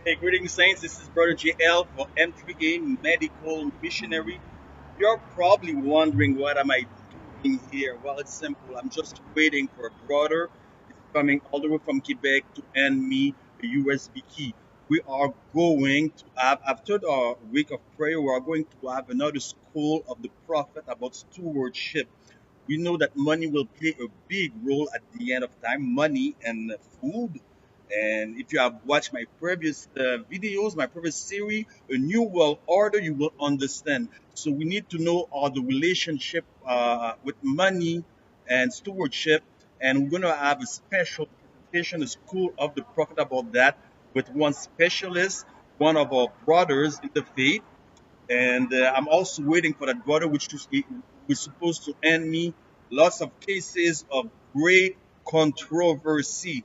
Hey, greetings, Saints. This is Brother JL for M3A Medical Missionary. You're probably wondering what am I doing here? Well, it's simple. I'm just waiting for a brother. He's coming all the way from Quebec to hand me a USB key. We are going to have, after our week of prayer, we are going to have another school of the prophet about stewardship. We know that money will play a big role at the end of time, money and food. And if you have watched my previous videos, my previous series, A New World Order, you will understand. So we need to know all the relationship with money and stewardship. And we're going to have a special presentation, a school of the prophet about that with one specialist, one of our brothers in the faith. And I'm also waiting for that brother, which was supposed to end me lots of cases of great controversy.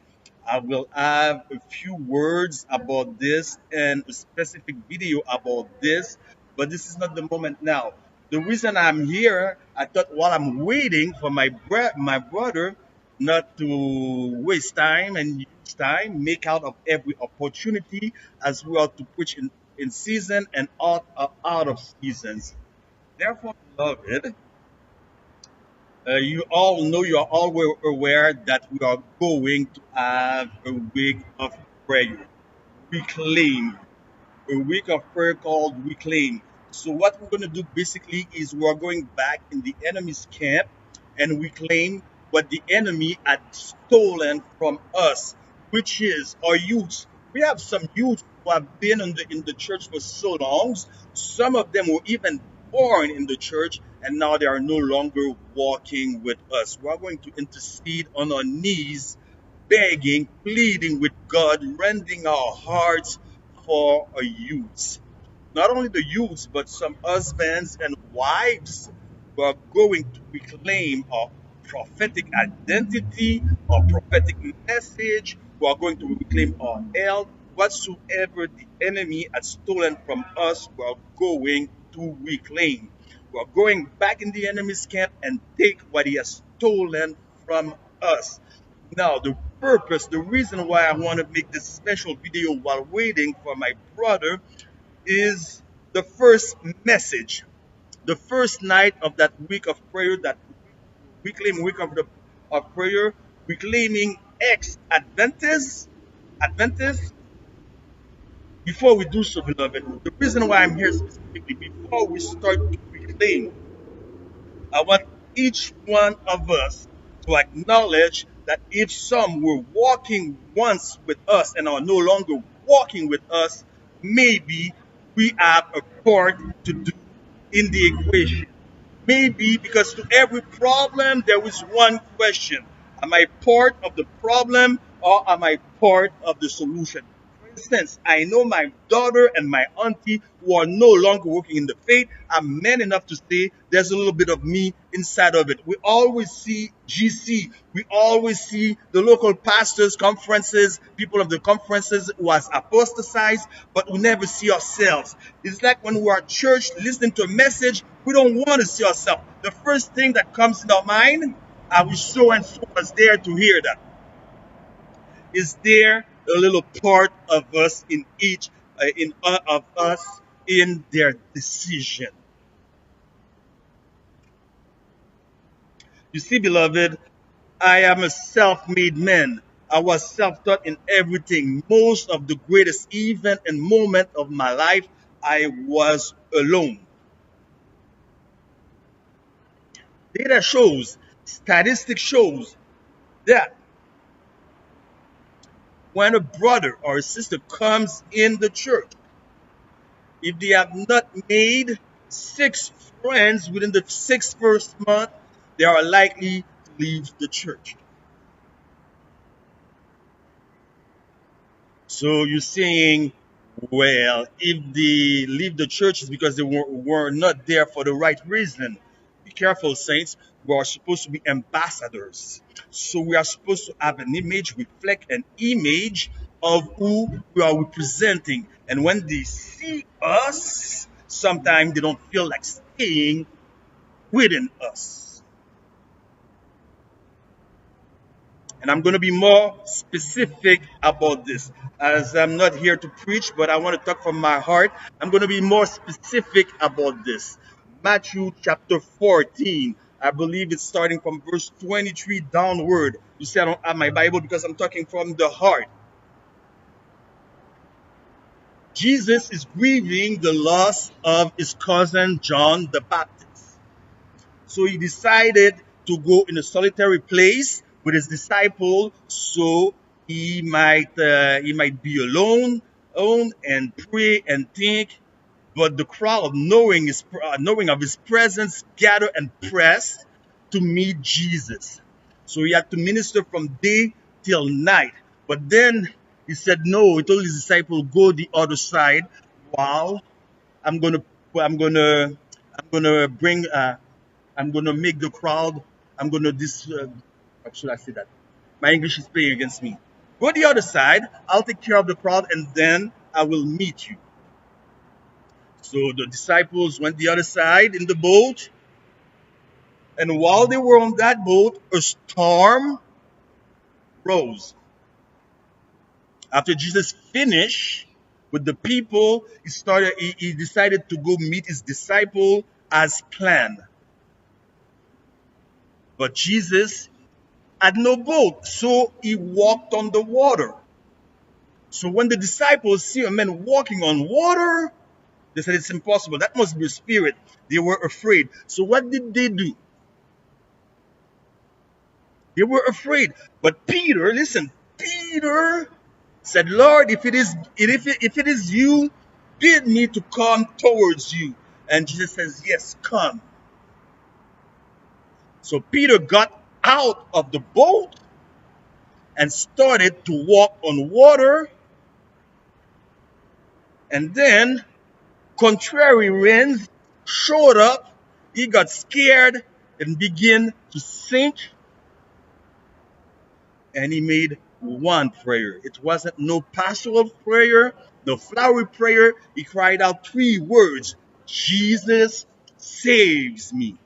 I will have a few words about this and a specific video about this, but this is not the moment now. The reason I'm here, I thought while I'm waiting for my brother not to waste time and use time, make out of every opportunity as well to preach in season and out of seasons. Therefore, beloved, you all know, you are all aware that we are going to have a week of prayer. Reclaim. A week of prayer called Reclaim. So what we're going to do basically is we're going back in the enemy's camp and reclaim what the enemy had stolen from us, which is our youth. We have some youth who have been in the church for so long. Some of them were even born in the church and now they are no longer walking with us. We're going to intercede on our knees, begging, pleading with God, rending our hearts for our youths. Not only the youths, but some husbands and wives who are going to reclaim our prophetic identity, our prophetic message, who are going to reclaim our health. Whatsoever the enemy has stolen from us, we are going to reclaim. We are going back in the enemy's camp and take what he has stolen from us. Now, the purpose, the reason why I want to make this special video while waiting for my brother is the first message, the first night of that week of prayer, that reclaim week of prayer, reclaiming Adventists. Before we do so, beloved, the reason why I'm here specifically, before we start to reclaim, I want each one of us to acknowledge that if some were walking once with us and are no longer walking with us, maybe we have a part to do in the equation. Maybe because to every problem there is one question. Am I part of the problem or am I part of the solution? For instance, I know my daughter and my auntie who are no longer working in the faith. I'm man enough to say there's a little bit of me inside of it. We always see GC. We always see the local pastors, conferences, people of the conferences who has apostatized, but we never see ourselves. It's like when we're at church listening to a message, we don't want to see ourselves. The first thing that comes in our mind, I wish so and so was there to hear that. Is there a little part of us in each, in of us in their decision? You see, beloved, I am a self-made man. I was self-taught in everything. Most of the greatest event and moment of my life, I was alone. Data shows, statistics shows that when a brother or a sister comes in the church, if they have not made 6 friends within the 6 first month, they are likely to leave the church. So you're saying, well, if they leave the church, it's because they were not there for the right reason. Be careful, saints. We are supposed to be ambassadors. So we are supposed to have an image, reflect an image of who we are representing. And when they see us, sometimes they don't feel like staying within us. And I'm going to be more specific about this, as I'm not here to preach, but I want to talk from my heart. I'm going to be more specific about this. Matthew chapter 14. I believe it's starting from verse 23 downward. You see, I don't have my Bible because I'm talking from the heart. Jesus is grieving the loss of his cousin John the Baptist. So he decided to go in a solitary place with his disciple, so he might be alone and pray and think. But the crowd, knowing of his presence, gathered and pressed to meet Jesus. So he had to minister from day till night. But then he said no. He told his disciple, "Go the other side, while I'm gonna, I'm gonna, I'm gonna bring, I'm gonna make the crowd. I'm gonna this. How should I say that? My English is playing against me. Go the other side. I'll take care of the crowd, and then I will meet you." So the disciples went the other side in the boat, and while they were on that boat, a storm rose. After Jesus finished with the people, he decided to go meet his disciple as planned. But Jesus had no boat, so he walked on the water. So when the disciples see a man walking on water, they said it's impossible. That must be a spirit. They were afraid. So what did they do? They were afraid. But Peter, listen, Peter said, "Lord, if it is you, bid me to come towards you." And Jesus says, "Yes, come." So Peter got out of the boat and started to walk on water. And then contrary winds showed up. He got scared and began to sink. And he made one prayer. It wasn't no pastoral prayer, no flowery prayer. He cried out three words: "Jesus saves me."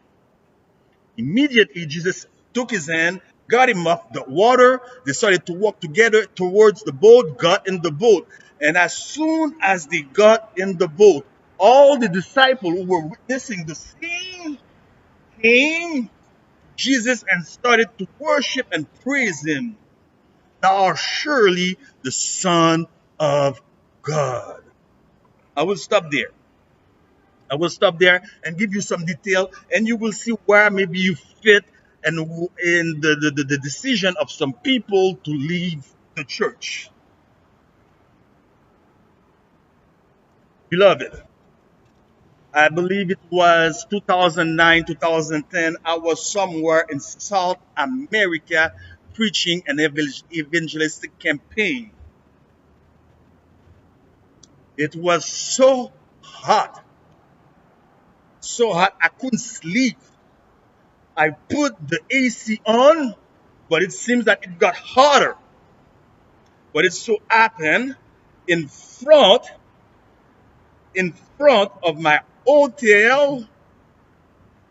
Immediately, Jesus took his hand, got him off the water. They started to walk together towards the boat, got in the boat. And as soon as they got in the boat, all the disciples who were witnessing the scene came to Jesus and started to worship and praise him. "Thou art surely the Son of God." I will stop there. I will stop there and give you some detail, and you will see where maybe you fit and in the decision of some people to leave the church. Beloved, I believe it was 2009, 2010. I was somewhere in South America preaching an evangelistic campaign. It was so hot, I couldn't sleep. I put the AC on, but it seems that it got hotter. But it so happened in front, in front of my hotel,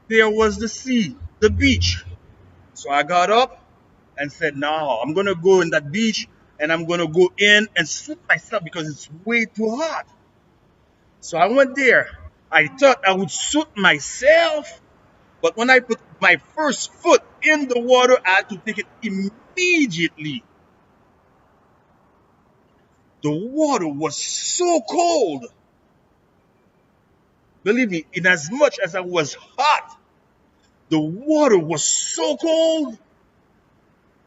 there was the sea, the beach. So I got up and said, "No, I'm gonna go in that beach and I'm gonna go in and suit myself because it's way too hot." So I went there. I thought I would suit myself. But when I put my first foot in the water, I had to take it immediately. The water was so cold. Believe me, in as much as I was hot, the water was so cold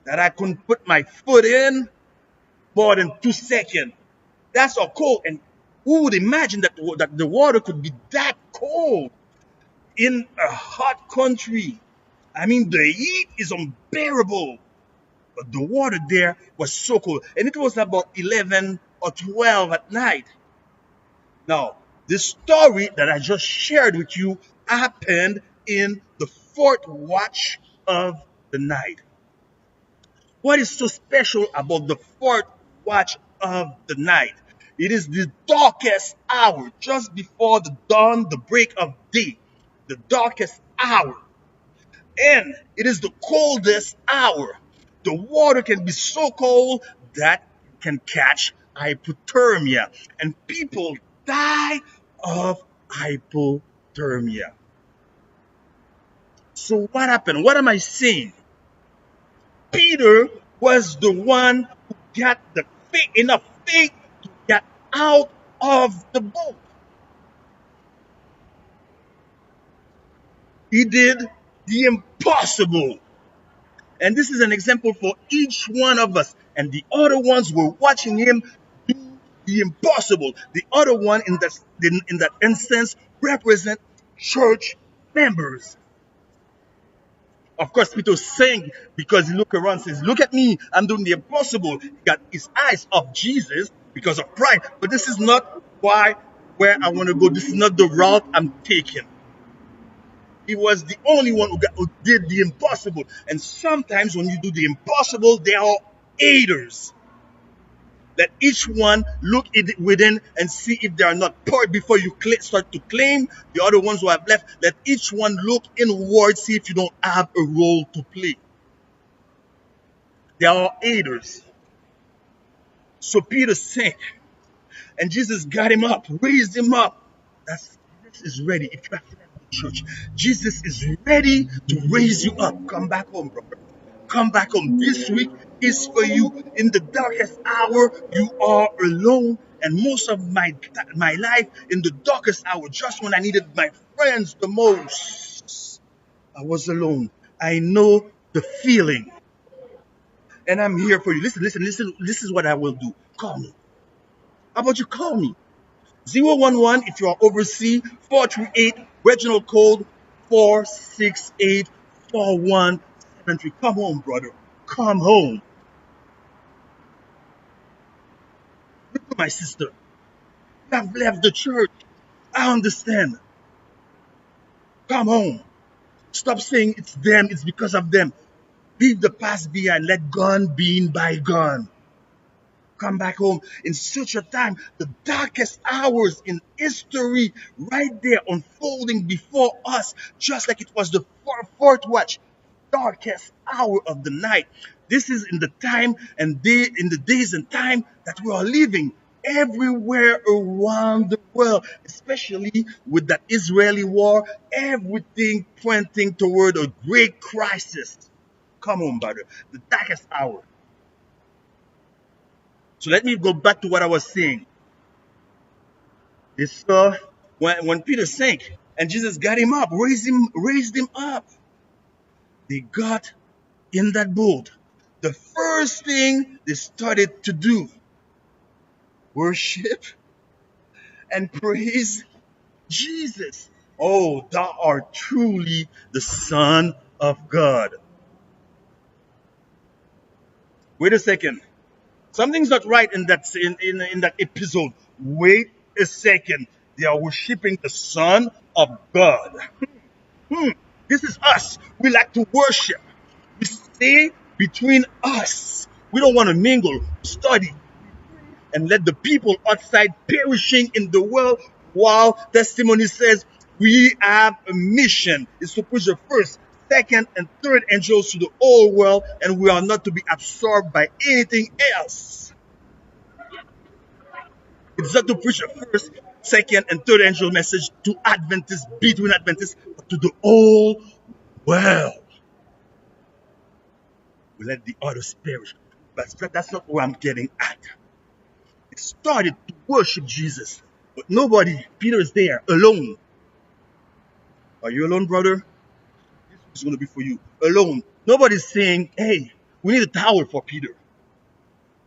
that I couldn't put my foot in more than 2 seconds. That's how cold. And who would imagine that the water could be that cold in a hot country? I mean, the heat is unbearable. But the water there was so cold. And it was about 11 or 12 at night. Now, this story that I just shared with you happened in the fourth watch of the night. What is so special about the fourth watch of the night? It is the darkest hour, just before the dawn, the break of day. The darkest hour. And it is the coldest hour. The water can be so cold that you can catch hypothermia. And people die of hypothermia. So what happened? What am I saying? Peter was the one who got the faith, enough faith to get out of the boat. He did the impossible. And this is an example for each one of us. And the other ones were watching him do the impossible. The other one in that instance represent church members. Of course, Peter sang because he looked around and says, look at me, I'm doing the impossible. He got his eyes off Jesus because of pride. But this is not where I want to go. This is not the route I'm taking. He was the only one who did the impossible. And sometimes when you do the impossible, there are haters. Let each one look within and see if they are not part before you start to claim the other ones who have left. Let each one look inward, see if you don't have a role to play. There are haters. So Peter sank, and Jesus got him up, raised him up. Jesus is ready. If you have left the church, Jesus is ready to raise you up. Come back home, brother. Come back home. This week is for you. In the darkest hour, you are alone. And most of my life, in the darkest hour, just when I needed my friends the most, I was alone. I know the feeling. And I'm here for you. Listen, listen, listen. This is what I will do. Call me. How about you call me? 011 if you are overseas, 438 regional code 4684173. Come home, brother. Come home. My sister, you have left the church. I understand. Come home. Stop saying it's them, it's because of them. Leave the past behind. Let gone be bygone. Come back home in such a time, the darkest hours in history, right there unfolding before us, just like it was the fourth watch, darkest hour of the night. This is in the time and day, in the days and time that we are living everywhere around the world, especially with that Israeli war, everything pointing toward a great crisis. Come on, brother, the darkest hour. So let me go back to what I was saying. It's when Peter sank and Jesus got him up, raised him up. They got in that boat. The first thing they started to do, worship and praise Jesus. Oh, thou art truly the Son of God. Wait a second. Something's not right in that episode. Wait a second. They are worshiping the Son of God. Hmm. This is us. We like to worship. We stay between us. We don't want to mingle, study, and let the people outside perishing in the world, while testimony says we have a mission. It's to push the first, second, and third angels to the whole world, and we are not to be absorbed by anything else. It's not to preach the first, second, and third angel message to Adventists, between Adventists, but to the whole world. We let the others perish. But that's not where I'm getting at. It started to worship Jesus, but nobody. Peter is there alone. Are you alone, brother? This is going to be for you. Alone. Nobody's saying, hey, we need a towel for Peter.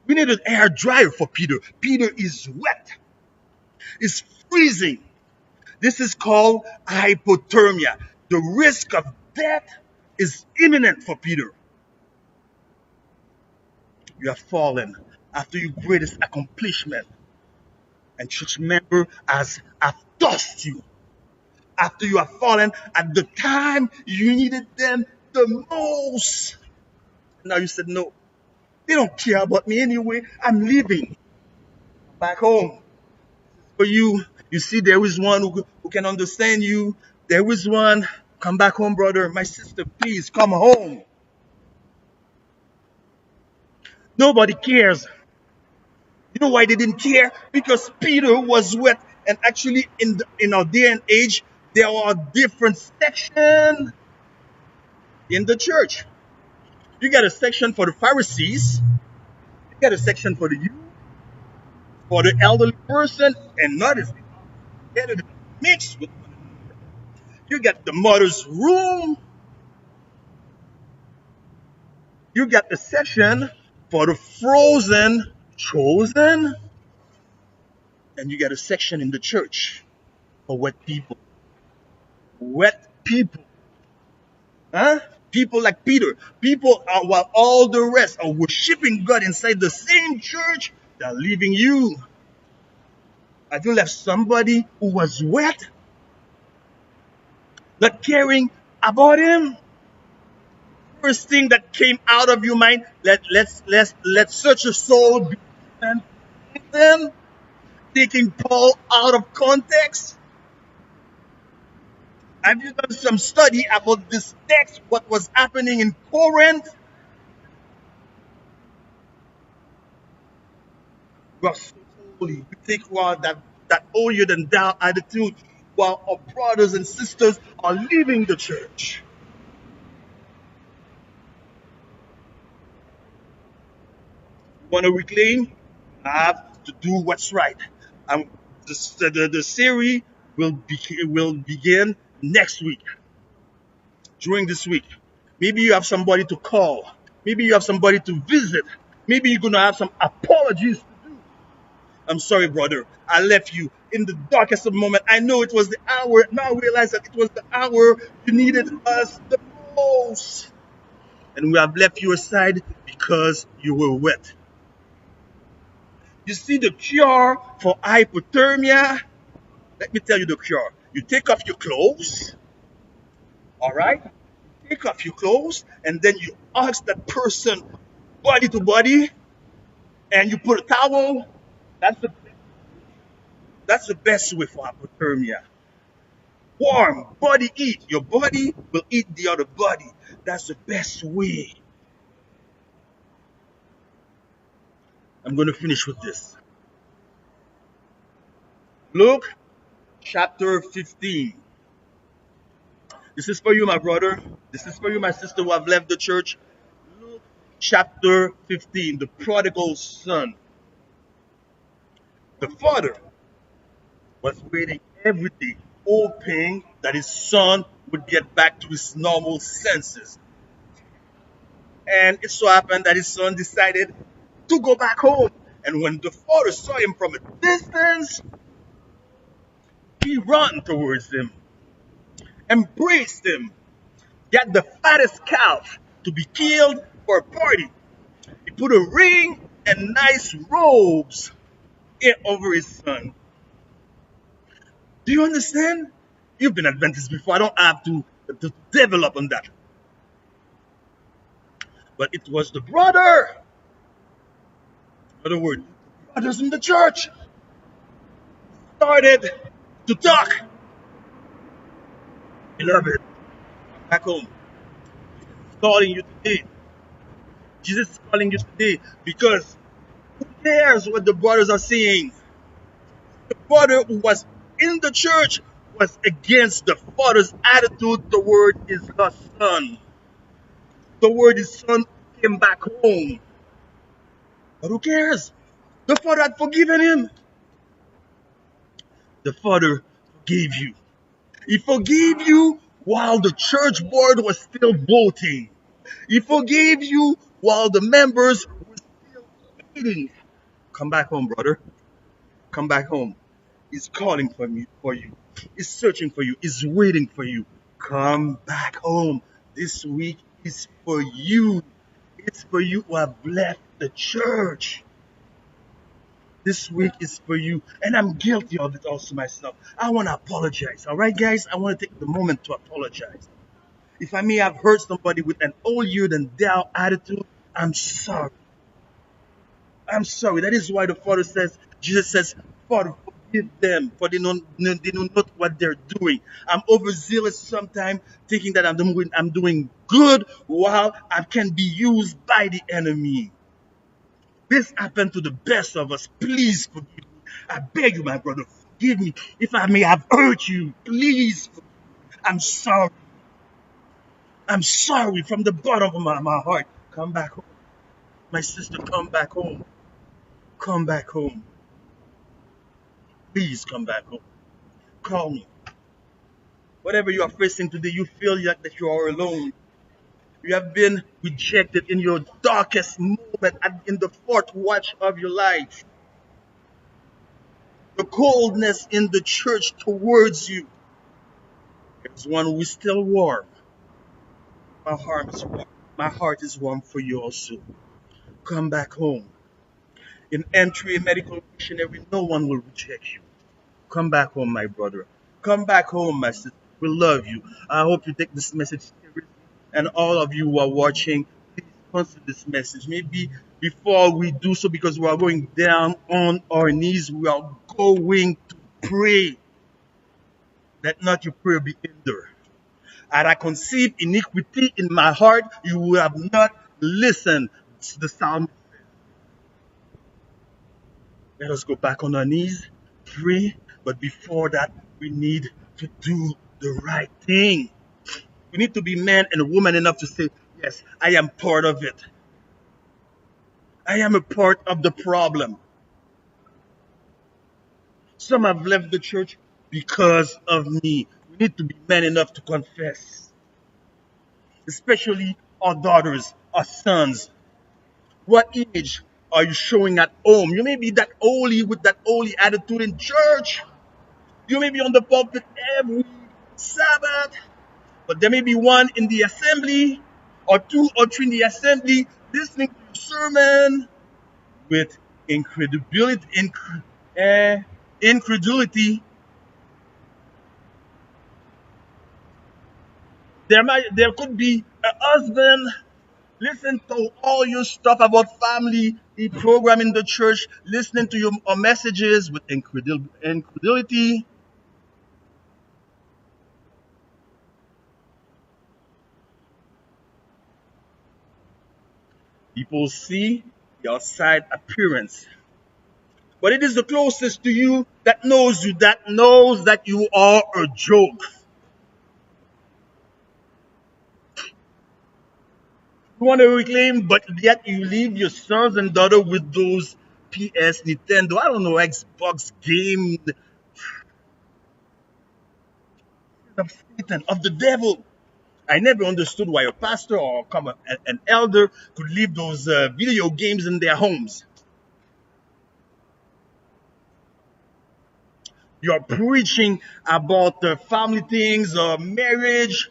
We need an air dryer for Peter. Peter is wet. It's freezing. This is called hypothermia. The risk of death is imminent for Peter. You have fallen after your greatest accomplishment. And church member have tossed you after you have fallen at the time you needed them the most. Now you said, no, they don't care about me anyway. I'm leaving back home. For you, you see, there is one who can understand you. There is one. Come back home, brother. My sister, please come home. Nobody cares. You know why they didn't care? Because Peter was wet. And actually, in our day and age, there are different sections in the church. You got a section for the Pharisees, you got a section for the youth, for the elderly person, and notice together mixed with one another. You got the mother's room, you got the section for the frozen chosen, and you got a section in the church for wet people. Wet people. Huh? People like Peter. People are, while all the rest are worshiping God inside the same church, they're leaving you. Have you left somebody who was wet, not caring about him? First thing that came out of your mind, let's search a soul and them, taking Paul out of context. Have you done some study about this text, what was happening in Corinth? We are so holy. We take one that holier than thou attitude while our brothers and sisters are leaving the church. You want to reclaim? I have to do what's right. Um, the series will begin next week, during this week. Maybe you have somebody to call. Maybe you have somebody to visit. Maybe you're going to have some apologies to do. I'm sorry, brother. I left you in the darkest of moment. I know it was the hour. Now I realize that it was the hour you needed us the most. And we have left you aside because you were wet. You see the cure for hypothermia? Let me tell you the cure. You take off your clothes, all right? Take off your clothes, and then you ask that person body to body, and you put a towel. That's the that's the best way for hypothermia. Warm body eat. Your body will eat the other body. That's the best way. I'm going to finish with this. Luke chapter 15. This is for you, my brother. This is for you, my sister who have left the church. Luke chapter 15, the prodigal son. The father was waiting every day, hoping that his son would get back to his normal senses. And it so happened that his son decided to go back home. And when the father saw him from a distance, he ran towards him, embraced him, got the fattest calf to be killed for a party. He put a ring and nice robes over his son. Do you understand? You've been Adventist before. I don't have to develop on that. But it was the brother. In other words, brothers in the church started to talk. Beloved, come back home. Jesus is calling you today. Jesus is calling you today because who cares what the brothers are saying? The brother who was in the church was against the father's attitude toward his son. Toward his son came back home. But who cares? The father had forgiven him. The father forgave you. He forgave you while the church board was still voting. He forgave you while the members were still meeting. Come back home, brother. Come back home. He's calling for you. He's searching for you. He's waiting for you. Come back home. This week is for you. It's for you who have left the church. This week is for you. And I'm guilty of it also myself. I want to apologize. All right, guys? I want to take the moment to apologize. If I may have hurt somebody with an holier than thou attitude, I'm sorry. I'm sorry. That is why the Father says, Jesus says, Father, forgive them, for they know not what they're doing. I'm overzealous sometimes, thinking that I'm doing good while I can be used by the enemy. This happened to the best of us. Please forgive me. I beg you, my brother, forgive me. If I may have hurt you, please. I'm sorry. I'm sorry from the bottom of my heart. Come back home. My sister, come back home. Come back home. Please come back home. Call me. Whatever you are facing today, you feel like that you are alone. You have been rejected in your darkest moment and in the fourth watch of your life. The coldness in the church towards you. There's one who is still warm. My heart is warm. My heart is warm for you also. Come back home. In entry medical missionary, no one will reject you. Come back home, my brother. Come back home, my sister. We love you. I hope you take this message seriously. And all of you who are watching, please consider this message. Maybe before we do so, because we are going down on our knees, we are going to pray that not your prayer be hindered. Had I conceived iniquity in my heart, you would have not listened to the psalmist. Let us go back on our knees, pray, but before that, we need to do the right thing. We need to be man and woman enough to say, yes, I am part of it. I am a part of the problem. Some have left the church because of me. We need to be man enough to confess, especially our daughters, our sons. What image are you showing at home? You may be that holy with that holy attitude in church. You may be on the pulpit every Sabbath, but there may be one in the assembly, or two or three in the assembly, listening to your sermon with incredulity. Incredulity. There could be a husband listen to all your stuff about family, the program in the church, listening to your messages with incredulity. People see the outside appearance, but it is the closest to you that knows that you are a joke. You want to reclaim, but yet you leave your sons and daughter with those PS, Nintendo, I don't know, Xbox game of Satan, of the devil. I never understood why a pastor or an elder could leave those video games in their homes. You're preaching about family things or marriage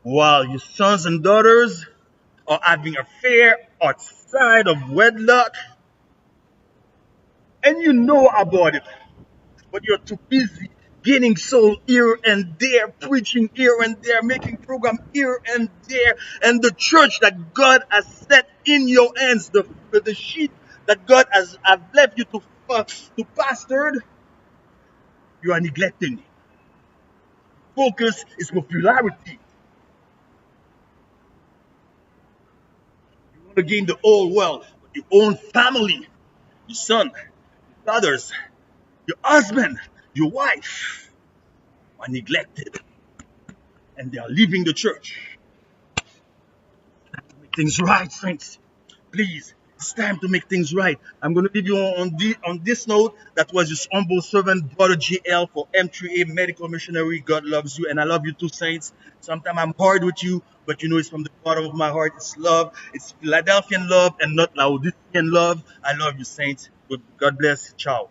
while your sons and daughters are having affair outside of wedlock, and you know about it, but you're too busy gaining soul here and there, preaching here and there, making program here and there, and the church that God has set in your hands, the sheep that God has have left you to pastor, you are neglecting. Focus is popularity. You want to gain the whole world, but your own family, your son, your daughters, your husband, your wife are neglected, and they are leaving the church. Make things right, saints. Please, it's time to make things right. I'm going to leave you on this note. That was your humble servant, Brother GL for M3A Medical Missionary. God loves you, and I love you too, saints. Sometimes I'm hard with you, but you know it's from the bottom of my heart. It's love. It's Philadelphian love and not Laodicean love. I love you, saints. God bless. Ciao.